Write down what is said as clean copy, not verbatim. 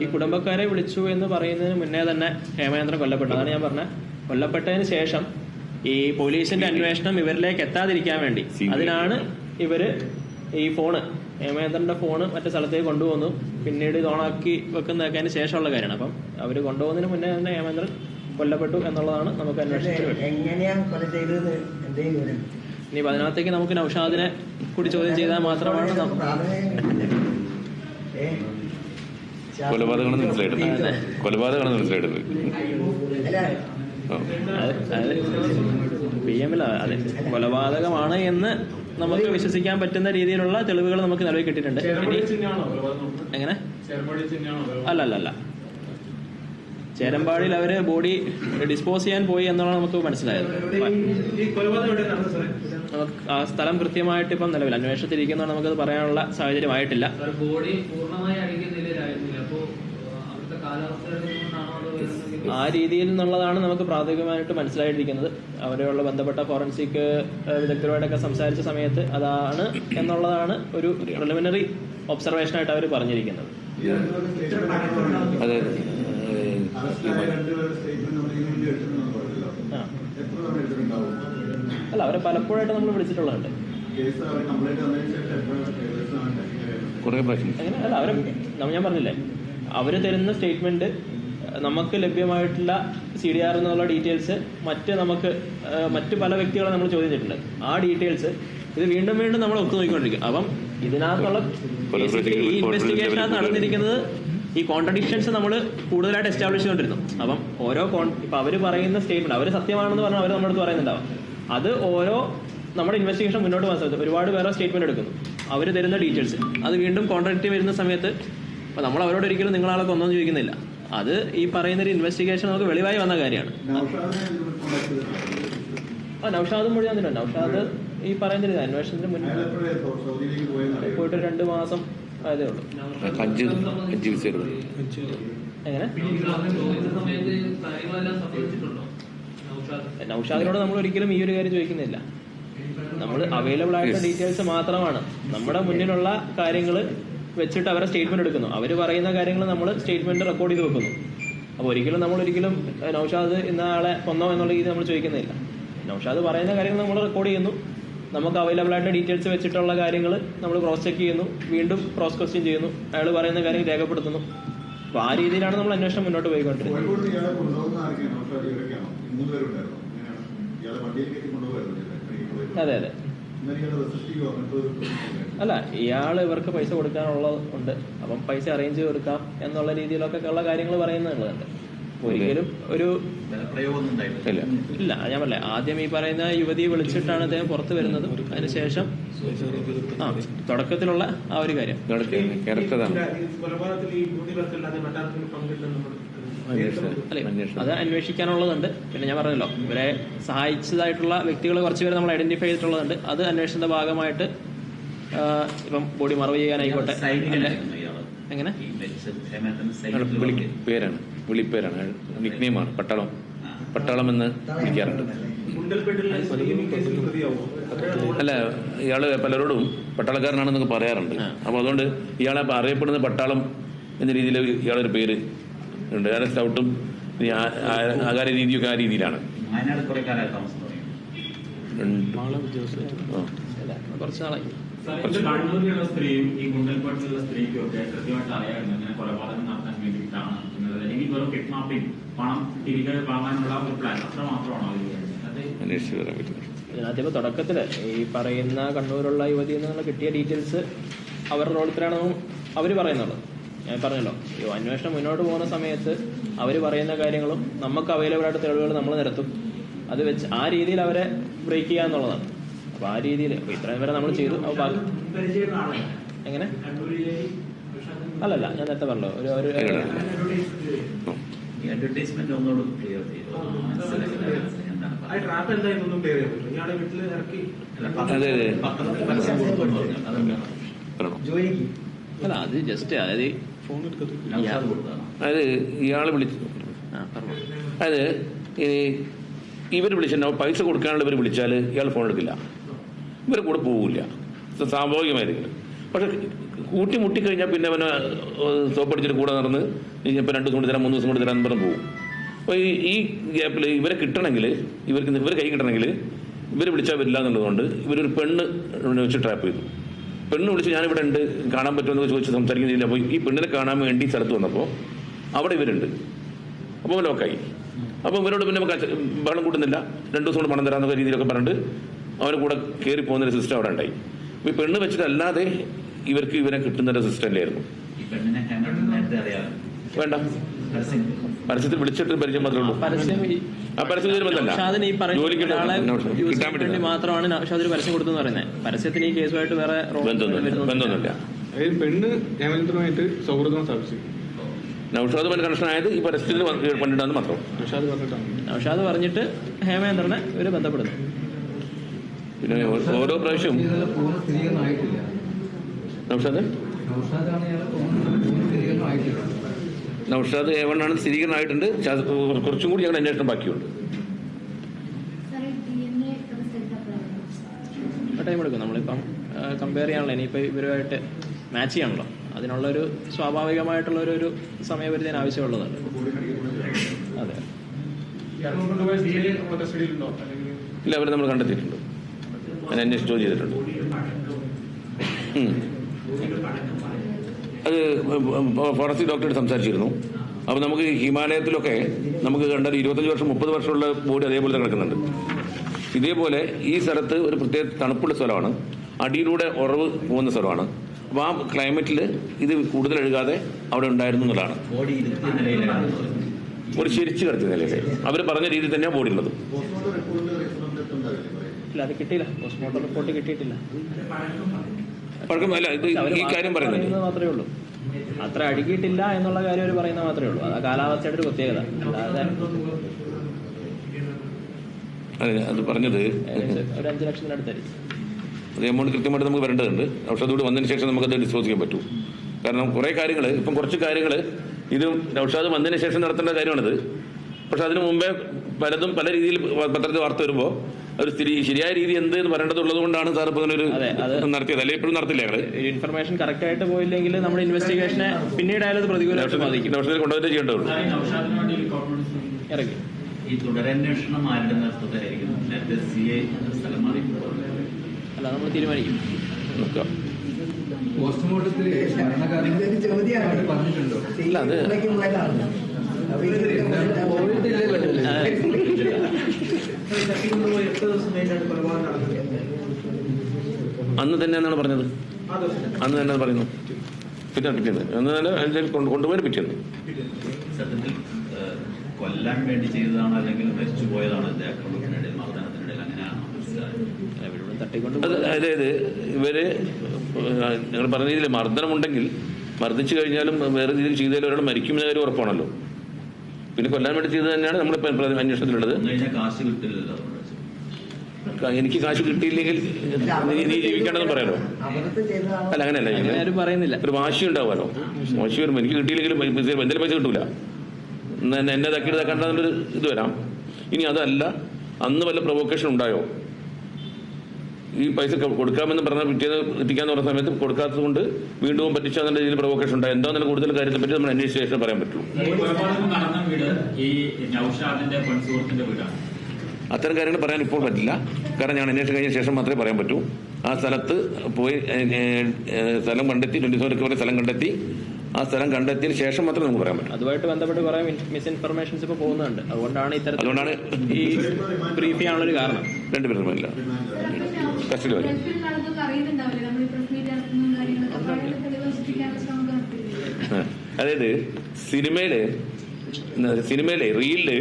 ഈ കുടുംബക്കാരെ വിളിച്ചു എന്ന് പറയുന്നതിന് മുന്നേ തന്നെ ഹേമചന്ദ്രൻ കൊല്ലപ്പെട്ടു. അതാണ് ഞാൻ പറഞ്ഞത്. കൊല്ലപ്പെട്ടതിന് ശേഷം ഈ പോലീസിന്റെ അന്വേഷണം ഇവരിലേക്ക് എത്താതിരിക്കാൻ വേണ്ടി അതിനാണ് ഇവര് ഈ ഫോണ്, ഹേമചന്ദ്രന്റെ ഫോണ് മറ്റു സ്ഥലത്തേക്ക് കൊണ്ടുപോകുന്നു. പിന്നീട് ഇത് ഓണാക്കി വെക്കുന്നതൊക്കെ അതിന് ശേഷമുള്ള കാര്യമാണ്. അപ്പം അവര് കൊണ്ടുപോകുന്നതിന് മുന്നേ തന്നെ ഹേമചന്ദ്രൻ കൊല്ലപ്പെട്ടു എന്നുള്ളതാണ് നമുക്ക് അന്വേഷിച്ചത്. ഇനി അതിനകത്തേക്ക് നമുക്ക് നൗഷാദിനെ കൂടി ചോദ്യം ചെയ്താൽ മാത്രമാണ് കൊലപാതകമാണെന്ന് മനസ്സിലായിട്ടുണ്ട്. PM-ൽ അതെ കൊലപാതകമാണ് എന്ന് നമുക്ക് വിശ്വസിക്കാൻ പറ്റുന്ന രീതിയിലുള്ള തെളിവുകൾ നമുക്ക് നിലവിൽ കിട്ടിയിട്ടുണ്ട്. എങ്ങനെ? അല്ല, ചേരമ്പാടിയിൽ അവര് ബോഡി ഡിസ്പോസ് ചെയ്യാൻ പോയി എന്നുള്ളത് നമുക്ക് മനസ്സിലായത്. നമുക്ക് ആ സ്ഥലം കൃത്യമായിട്ട് ഇപ്പം നിലവിൽ അന്വേഷണത്തിരിക്കുന്നതാണ്. നമുക്കത് പറയാനുള്ള സാഹചര്യമായിട്ടില്ല. ആ രീതിയിൽ നിന്നുള്ളതാണ് നമുക്ക് പ്രാഥമികമായിട്ട് മനസ്സിലായിട്ടിരിക്കുന്നത്. അവരുള്ള ബന്ധപ്പെട്ട ഫോറൻസിക് വിദഗ്ധരുമായിട്ടൊക്കെ സംസാരിച്ച സമയത്ത് അതാണ് എന്നുള്ളതാണ് ഒരു പ്രിലിമിനറി ഒബ്സർവേഷനായിട്ട് അവർ പറഞ്ഞിരിക്കുന്നത്. അല്ല, അവരെ പലപ്പോഴായിട്ട് നമ്മൾ വിളിച്ചിട്ടുള്ളതുണ്ട്. അങ്ങനെ അല്ല, അവരെ ഞാൻ പറഞ്ഞില്ലേ, അവര് തരുന്ന സ്റ്റേറ്റ്മെന്റ് നമുക്ക് ലഭ്യമായിട്ടുള്ള CDR എന്നുള്ള ഡീറ്റെയിൽസ് മറ്റ് പല വ്യക്തികളെ നമ്മൾ ചോദ്യം ചെയ്തിട്ടുണ്ട്. ആ ഡീറ്റെയിൽസ് ഇത് വീണ്ടും നമ്മൾ ഒത്തുനോക്കിക്കൊണ്ടിരിക്കും. അപ്പം ഇതിനകത്തുള്ള ഈ ഇൻവെസ്റ്റിഗേഷനകത്ത് നടന്നിരിക്കുന്നത് ഈ കോൺട്രഡിക്ഷൻസ് നമ്മൾ കൂടുതലായിട്ട് എസ്റ്റാബ്ലിഷ് ചെയ്തുകൊണ്ടിരുന്നു. അപ്പം ഇപ്പൊ അവര് പറയുന്ന സ്റ്റേറ്റ്മെന്റ് അവര് സത്യമാണെന്ന് പറഞ്ഞാൽ അവർ നമ്മുടെ അടുത്ത് പറയുന്നുണ്ടാവും. അത് നമ്മുടെ ഇൻവെസ്റ്റിഗേഷൻ മുന്നോട്ട് പോകാൻ സാധിക്കും. ഒരുപാട് പേരെ സ്റ്റേറ്റ്മെന്റ് എടുക്കുന്നു. അവർ തരുന്ന ഡീറ്റെയിൽസ് അത് വീണ്ടും കോൺട്രാഡിക്റ്റ് വരുന്ന സമയത്ത് അപ്പൊ നമ്മൾ അവരോട് ഒരിക്കലും നിങ്ങളാളെ കൊന്നൊന്നും ചോദിക്കുന്നില്ല. അത് ഈ പറയുന്ന ഒരു ഇൻവെസ്റ്റിഗേഷൻ നമുക്ക് വെളിവായി വന്ന കാര്യമാണ്. നൗഷാദും മൊഴി തന്നിട്ടുണ്ട്. നൗഷാദ് ഈ പറയുന്ന അന്വേഷണത്തിന് മുന്നേ പോയിട്ട് 2 മാസം ആയതേ ഉള്ളൂ. എങ്ങനെ? നൗഷാദിനോട് നമ്മൾ ഒരിക്കലും ഈ ഒരു കാര്യം ചോദിക്കുന്നില്ല. നമ്മൾ അവൈലബിൾ ആയിട്ടുള്ള ഡീറ്റെയിൽസ് മാത്രമാണ്. നമ്മുടെ മുന്നിലുള്ള കാര്യങ്ങൾ വെച്ചിട്ട് അവരെ സ്റ്റേറ്റ്മെന്റ് എടുക്കുന്നു. അവർ പറയുന്ന കാര്യങ്ങൾ നമ്മൾ സ്റ്റേറ്റ്മെന്റ് റെക്കോർഡ് ചെയ്ത് വെക്കുന്നു. അപ്പോൾ ഒരിക്കലും നൗഷാദ് ഇന്ന ആളെ കൊന്നോ എന്നുള്ള രീതി നമ്മൾ ചോദിക്കുന്നില്ല. നൗഷാദ് പറയുന്ന കാര്യങ്ങൾ നമ്മൾ റെക്കോർഡ് ചെയ്യുന്നു. നമുക്ക് അവൈലബിൾ ആയിട്ട് ഡീറ്റെയിൽസ് വെച്ചിട്ടുള്ള കാര്യങ്ങൾ നമ്മൾ ക്രോസ് ചെക്ക് ചെയ്യുന്നു, വീണ്ടും ക്രോസ് ക്വസ്റ്റ്യൻ ചെയ്യുന്നു, അയാൾ പറയുന്ന കാര്യം രേഖപ്പെടുത്തുന്നു. അപ്പോൾ ആ രീതിയിലാണ് നമ്മൾ അന്വേഷണം മുന്നോട്ട് പോയിക്കൊണ്ടിരുന്നത്. അതെ. അല്ല, ഇവർക്ക് പൈസ കൊടുക്കാനുള്ളത് അപ്പം പൈസ അറേഞ്ച് ചെയ്ത് കൊടുക്കാം എന്നുള്ള രീതിയിലൊക്കെ ഉള്ള കാര്യങ്ങൾ പറയുന്നുണ്ട്. ഒരിക്കലും ഒരു ഇല്ല. ഞാൻ പറഞ്ഞില്ലേ, ആദ്യം ഈ പറയുന്ന യുവതിയെ വിളിച്ചിട്ടാണ് അദ്ദേഹം പുറത്തു വരുന്നത്. അതിനുശേഷം തുടക്കത്തിലുള്ള ആ ഒരു കാര്യം അത് അന്വേഷിക്കാനുള്ളതുണ്ട്. പിന്നെ ഞാൻ പറഞ്ഞല്ലോ, ഇവരെ സഹായിച്ചതായിട്ടുള്ള വ്യക്തികൾ കുറച്ചുപേരെ നമ്മൾ ഐഡന്റിഫൈ ചെയ്തിട്ടുള്ളതുണ്ട്. അത് അന്വേഷണത്തിന്റെ ഭാഗമായിട്ട് ഇപ്പം ബോഡി മറവ് ചെയ്യാനായിക്കോട്ടെ. എങ്ങനെ? വിളിപ്പേരാണ്, നിക്നെയിമാണ്. പട്ടാളം എന്ന് വിളിക്കാറുണ്ട്. അല്ല, ഇയാള് പലരോടും പട്ടാളക്കാരനാണെന്നൊക്കെ പറയാറുണ്ട്. അപ്പൊ അതുകൊണ്ട് ഇയാളെ അറിയപ്പെടുന്ന പട്ടാളം എന്ന രീതിയിൽ ഇയാളൊരു പേര് ഉണ്ട്. അയാളെ സ്കൗട്ടും ആകാര രീതിയൊക്കെ ആ രീതിയിലാണ്. കുറച്ച് നാളായി. കണ്ണൂരിലുള്ള സ്ത്രീയും ഈ ഗുണ്ടൽപേട്ടിലുള്ള സ്ത്രീക്കും ഒക്കെ കൃത്യമായിട്ട് അറിയാമായിരുന്നു ഇങ്ങനെ കൊലപാതകം നടത്താൻ വേണ്ടിയിട്ടാണ് അല്ലെങ്കിൽ വെറും കിഡ്നാപ്പിംഗ്, പണം തിരികെ വാങ്ങാനുള്ള ഒരു പ്ലാൻ അത്രമാത്രമാണോ? ഇതിനകത്തിപ്പോ തുടക്കത്തില് ഈ പറയുന്ന കണ്ണൂരുള്ള യുവതിയിൽ നിന്നുള്ള കിട്ടിയ ഡീറ്റെയിൽസ് അവരുടെ റോളത്തിലാണെന്നും അവര് പറയുന്നുള്ളത്. ഞാൻ പറഞ്ഞല്ലോ, ഈ അന്വേഷണം മുന്നോട്ട് പോകുന്ന സമയത്ത് അവർ പറയുന്ന കാര്യങ്ങളും നമുക്ക് അവൈലബിൾ ആയിട്ട് തെളിവുകൾ നമ്മൾ നിരത്തും. അത് വെച്ച് ആ രീതിയിൽ അവരെ ബ്രേക്ക് ചെയ്യാന്നുള്ളതാണ്. അപ്പൊ ആ രീതിയിൽ ഇത്രയും വരെ നമ്മൾ ചെയ്തു. എങ്ങനെ? അല്ലല്ല, ഞാൻ നേരത്തെ പറഞ്ഞല്ലോ ഒരു അല്ല, അത് ജസ്റ്റ് അതായത് ഇയാള് വിളിച്ചു. അതായത് ഇവർ വിളിച്ചിട്ടുണ്ടാവും, പൈസ കൊടുക്കാനുള്ള ഇവർ വിളിച്ചാൽ ഇയാൾ ഫോൺ എടുക്കില്ല, ഇവർ കൂടെ പോവില്ല, സ്വാഭാവികമായിരിക്കും. പക്ഷെ കൂട്ടി മുട്ടിക്കഴിഞ്ഞാൽ പിന്നെ അവന് സോപ്പടിച്ചിട്ട് കൂടെ നടന്ന് ഇനിയിപ്പോൾ 2 ദിവസം കൊണ്ട് തരാം 3 ദിവസം കൊണ്ട് തരാൻ പറഞ്ഞ് പോകും. അപ്പോൾ ഈ ഗ്യാപ്പിൽ ഇവരെ കിട്ടണമെങ്കിൽ ഇവർ കൈ കിട്ടണമെങ്കിൽ ഇവർ വിളിച്ചാൽ വരില്ല എന്നുള്ളതുകൊണ്ട് ഇവരൊരു പെണ്ണ് വെച്ച് ട്രാപ്പ് ചെയ്തു. പെണ്ണ് വിളിച്ച് ഞാനിവിടെ ഉണ്ട് കാണാൻ പറ്റുമെന്ന് ചോദിച്ച് സംസാരിക്കുന്നില്ല. അപ്പോൾ ഈ പെണ്ണിനെ കാണാൻ വേണ്ടി സ്ഥലത്ത് വന്നപ്പോൾ അവിടെ ഇവരുണ്ട്. അപ്പോൾ ലോക്കായി. അപ്പോൾ ഇവരോട് പിന്നെ ബഹളം കൂട്ടുന്നില്ല, 2 ദിവസം കൊണ്ട് പണം തരാമെന്നൊക്കെ രീതിയിലൊക്കെ പറഞ്ഞിട്ട് അവരെ കൂടെ കയറി പോകുന്നൊരു സിസ്റ്റം അവിടെ ഉണ്ടായി. ഈ പെണ്ണ് വെച്ചിട്ടല്ലാതെ ഇവർക്ക് ഇവരെ കിട്ടുന്നൊരു സിസ്റ്റം അല്ലായിരുന്നു. വേണ്ട, പരസ്യത്തിൽ വിളിച്ചിട്ട് പരിചയം മാത്രമേ ഉള്ളൂ. ആ പരസ്യം കിട്ടാൻ പറ്റില്ല മാത്രമാണ് നൗഷാദ് പരസ്യം കൊടുത്തെന്ന് പറയുന്നത്. പരസ്യത്തിന് ഈ കേസുമായിട്ട് വേറെ ബന്ധമൊന്നുമില്ല. പെണ്ണ് ഹേമചന്ദ്രനുമായിട്ട് സൗഹൃദം സ്ഥാപിച്ചു. നൗഷാദ് പല കണക്ഷൻ ആയത് ഈ പരസ്യത്തിൽ കണ്ടിട്ടാന്ന് മാത്രം. നൗഷാദ് പറഞ്ഞിട്ട് ഹേമചന്ദ്രനെ ഇവര് ബന്ധപ്പെടുന്നു. പിന്നെ ഓരോ പ്രാവശ്യവും നൗഷാദ് ഏവണ്ണാണ് സ്ഥിരീകരണമായിട്ടുണ്ട്. കുറച്ചും കൂടി ഞങ്ങളുടെ അന്വേഷണം ബാക്കിയുണ്ട്. ടൈം എടുക്കും. നമ്മളിപ്പം കമ്പയർ ചെയ്യാണല്ലോ, ഇനിയിപ്പോൾ ഇവരുമായിട്ട് മാച്ച് ചെയ്യണല്ലോ. അതിനുള്ളൊരു സ്വാഭാവികമായിട്ടുള്ളൊരു സമയപരിധിന് ആവശ്യമുള്ളതാണ്. അതെ, ഇല്ല, അവർ നമ്മൾ കണ്ടെത്തിയിട്ടുണ്ട്. ഞാൻ അന്വേഷിച്ച് ചെയ്തിട്ടുണ്ട്. അത് ഫോറൻസിക് ഡോക്ടറായിട്ട് സംസാരിച്ചിരുന്നു. അപ്പോൾ നമുക്ക് ഹിമാലയത്തിലൊക്കെ നമുക്ക് കണ്ടാൽ 25 വർഷം 30 വർഷമുള്ള ബോഡി അതേപോലെ കിടക്കുന്നുണ്ട്. ഇതേപോലെ ഈ സ്ഥലത്ത് ഒരു പ്രത്യേക തണുപ്പുള്ള സ്ഥലമാണ്, അടിയിലൂടെ ഉറവ് പോകുന്ന സ്ഥലമാണ്. അപ്പോൾ ആ ക്ലൈമറ്റിൽ ഇത് കൂടുതൽ എഴുകാതെ അവിടെ ഉണ്ടായിരുന്നു എന്നുള്ളതാണ്. ഒരു ശരിച്ചു കിടത്തിയ നിലയിൽ അവർ പറഞ്ഞ രീതിയിൽ തന്നെയാണ് ബോഡി ഉള്ളത്. ഇല്ല, അത് കിട്ടിയില്ല. പോസ്റ്റ്മോർട്ടം റിപ്പോർട്ട് കിട്ടിയിട്ടില്ല. പഴക്കമല്ല, ഇത് ഈ കാര്യം പറയുന്നത് മാത്രമേ ഉള്ളൂ. അത്ര അഴുകിയിട്ടില്ല എന്നുള്ള കാര്യം അവർ പറയുന്നത് മാത്രമേ ഉള്ളൂ. അത് കാലാവസ്ഥയുടെ ഒരു പ്രത്യേകത. അതെ, അത് പറഞ്ഞത് ഒരു 5 ലക്ഷത്തിനടുത്തായിരിക്കും. അത് എമൗണ്ട് കൃത്യമായിട്ട് നമുക്ക് വരേണ്ടതുണ്ട്. നൗഷാദോട് വന്നതിന് ശേഷം നമുക്കത് ഡിസ്പോസ് ചെയ്യാൻ പറ്റൂ. കാരണം കുറേ കാര്യങ്ങൾ, ഇപ്പം കുറച്ച് കാര്യങ്ങൾ ഇത് നൗഷാദ് വന്നതിന് ശേഷം നടത്തേണ്ട കാര്യമാണിത്. പക്ഷെ അതിനു മുമ്പേ പലതും പല രീതിയിൽ പത്രത്തിൽ വാർത്ത വരുമ്പോൾ ഒരു ശരിയായ രീതി എന്ത് എന്ന് പറയേണ്ടതുള്ളത് കൊണ്ടാണ് സാർ ഇപ്പോൾ ഒരു നടത്തിയത്. അല്ലെങ്കിൽ ഇപ്പോഴും നടത്തില്ല. ഞങ്ങൾ ഇൻഫർമേഷൻ കറക്റ്റ് ആയിട്ട് പോയില്ലെങ്കിൽ നമ്മുടെ ഇൻവെസ്റ്റിഗേഷനെ പിന്നീടായാലും പ്രതികൂലമായിട്ട് ബാധിക്കും. നൗഷാദിനെ കൊണ്ടുവന്നിട്ട് ചെയ്യേണ്ടതുള്ളൂ. ഇറങ്ങി ഈ തുടരന്വേഷണം ആരുടെ നേതൃത്വത്തിലായിരിക്കും? അല്ല, നമ്മൾ തീരുമാനിക്കും. പോസ്റ്റ്മോർട്ടത്തിൽ പറഞ്ഞിട്ടുണ്ടോ? ഇല്ല, അത് അന്ന് തന്നെ എന്നാണ് പറഞ്ഞത്. അന്ന് തന്നെ പറയുന്നു. പിറ്റേന്ന് അന്ന് തന്നെ കൊണ്ടുപോയി പിറ്റേന്ന്. സത്യത്തിൽ കൊല്ലാൻ വേണ്ടി ചെയ്തതാണോ അല്ലെങ്കിൽ മരിച്ചു പോയതാണോ? ആക്രമണത്തിനിടയിൽ മർദ്ദനത്തിനിടയിൽ അങ്ങനെയാണോ? അതായത് ഇവര് ഞങ്ങൾ പറഞ്ഞ രീതിയിൽ മർദ്ദനമുണ്ടെങ്കിൽ മർദ്ദിച്ചു കഴിഞ്ഞാലും വേറെ രീതിയിൽ ചെയ്താലും ഒരാൾ മരിക്കുമെന്ന കാര്യം ഉറപ്പാണല്ലോ. പിന്നെ കൊല്ലാൻ വേണ്ടി ചെയ്തത് തന്നെയാണ് നമ്മളിപ്പോൾ അന്വേഷണത്തിലുള്ളത്. കാശ് കിട്ടില്ലല്ലോ. എനിക്ക് കാശ് കിട്ടിയില്ലെങ്കിൽ നീ ജീവിക്കേണ്ടതെന്ന് പറയാലോ. അല്ല, അങ്ങനെയല്ല, പറയുന്നില്ല. ഒരു വാശി ഉണ്ടാവുമല്ലോ. വാശി വരുമ്പോൾ എനിക്ക് കിട്ടിയില്ലെങ്കിലും എന്തെങ്കിലും പൈസ കിട്ടൂല, എന്നെ ഇതാക്കിയിട്ടാക്കാണ്ടൊരു ഇത് വരാം. ഇനി അതല്ല, അന്ന് വല്ല പ്രൊവോക്കേഷൻ ഉണ്ടായോ? ഈ പൈസ കൊടുക്കാമെന്ന് പറഞ്ഞാൽ പിറ്റേന്ന് എത്തിക്കാന്ന് പറഞ്ഞ സമയത്ത് കൊടുക്കാത്തത് കൊണ്ട് വീണ്ടും പറ്റിച്ചാൽ രീതിയിൽ പ്രൊവോക്കേഷൻ ഉണ്ടായി. എന്താണെന്ന് കൂടുതൽ കാര്യത്തെ പറ്റി നമ്മൾ അന്വേഷിച്ച ശേഷം പറയാൻ പറ്റുള്ളൂ. അത്തരം കാര്യങ്ങൾ പറയാൻ ഇപ്പോൾ പറ്റില്ല. കാരണം ഞാൻ അന്വേഷണം കഴിഞ്ഞ ശേഷം മാത്രമേ പറയാൻ പറ്റൂ. ആ സ്ഥലത്ത് പോയി സ്ഥലം കണ്ടെത്തി, 24 വരെ സ്ഥലം കണ്ടെത്തി, ആ സ്ഥലം കണ്ടെത്തിയതിന് ശേഷം മാത്രമേ നമുക്ക് പറയാൻ പറ്റൂ. അതുമായിട്ട് ബന്ധപ്പെട്ട് കുറെ മിസ്ഇൻഫർമേഷൻസ് ഇപ്പോൾ പോകുന്നുണ്ട്. അതുകൊണ്ടാണ് ഈ ബ്രീഫ് ചെയ്യാനുള്ളൊരു കാരണം. 2 പേരും ഇല്ല കസ്റ്റഡി വരും. അതായത് സിനിമയിലെ റീലില്